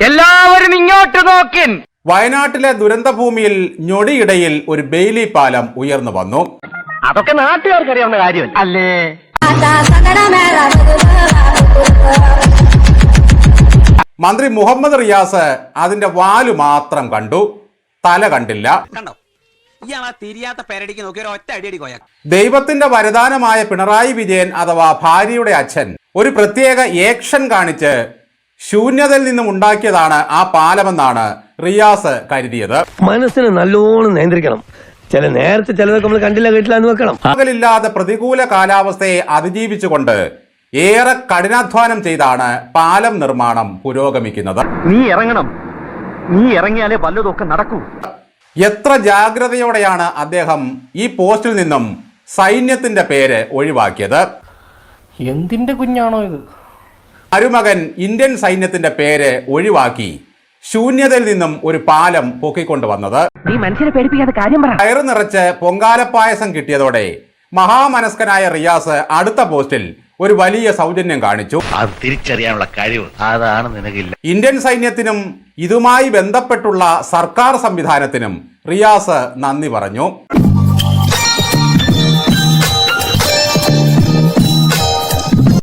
എല്ലാവരും ഇങ്ങോട്ട് നോക്കിൻ. വയനാട്ടിലെ ദുരന്തഭൂമിയിൽ ഞൊടിയിടയിൽ ഒരു ബെയിലി പാലം ഉയർന്നു വന്നു. അതൊക്കെ നാട്ടുകാർക്ക് അറിയാവുന്ന കാര്യം അല്ലേ? മന്ത്രി മുഹമ്മദ് റിയാസ് അതിന്റെ വാലു മാത്രം കണ്ടു, തല കണ്ടില്ല. ദൈവത്തിന്റെ വരദാനമായ പിണറായി വിജയൻ അഥവാ ഭാര്യയുടെ അച്ഛൻ ഒരു പ്രത്യേക ഏക്ഷൻ കാണിച്ച് ശൂന്യതയിൽ നിന്നും ഉണ്ടാക്കിയതാണ് ആ പാലമെന്നാണ് റിയാസ് കരുതിയത്. മനസ്സിന് നല്ലോണം നിയന്ത്രിക്കണം. നേരത്തെ ചിലതൊക്കെ നമ്മൾ കണ്ടില്ല കേട്ടില്ല എന്ന് വെക്കണം. പകലില്ലാതെ പ്രതികൂല കാലാവസ്ഥയെ അതിജീവിച്ചുകൊണ്ട് ഏറെ കഠിനാധ്വാനം ചെയ്താണ് പാലം നിർമ്മാണം പുരോഗമിക്കുന്നത്. നീ ഇറങ്ങണം, നീ ഇറങ്ങിയാലേ വല്ലതൊക്കെ നടക്കൂ. എത്ര ജാഗ്രതയോടെയാണ് അദ്ദേഹം ഈ പോസ്റ്റിൽ നിന്നും സൈന്യത്തിന്റെ പേര് ഒഴിവാക്കിയത്. എന്തിന്റെ കുഞ്ഞാണോ ഇത്? മരുമകൻ ഇന്ത്യൻ സൈന്യത്തിന്റെ പേര് ഒഴിവാക്കി ശൂന്യതയിൽ നിന്നും ഒരു പാലം പൊക്കിക്കൊണ്ടുവന്നത്. നീ മനുഷ്യനെ പേടിപ്പിക്കാതെ കാര്യം പറ. കയറ് നിറച്ച് പൊങ്കാലപ്പായസം കിട്ടിയതോടെ മഹാമനസ്കനായ റിയാസ് അടുത്ത പോസ്റ്റിൽ ഒരു വലിയ സൗജന്യം കാണിച്ചു. അത് തിരിച്ചറിയാനുള്ള കഴിവ് അതാണ് നിനക്കില്ല. ഇന്ത്യൻ സൈന്യത്തിനും ഇതുമായി ബന്ധപ്പെട്ടുള്ള സർക്കാർ സംവിധാനത്തിനും റിയാസ് നന്ദി പറഞ്ഞു.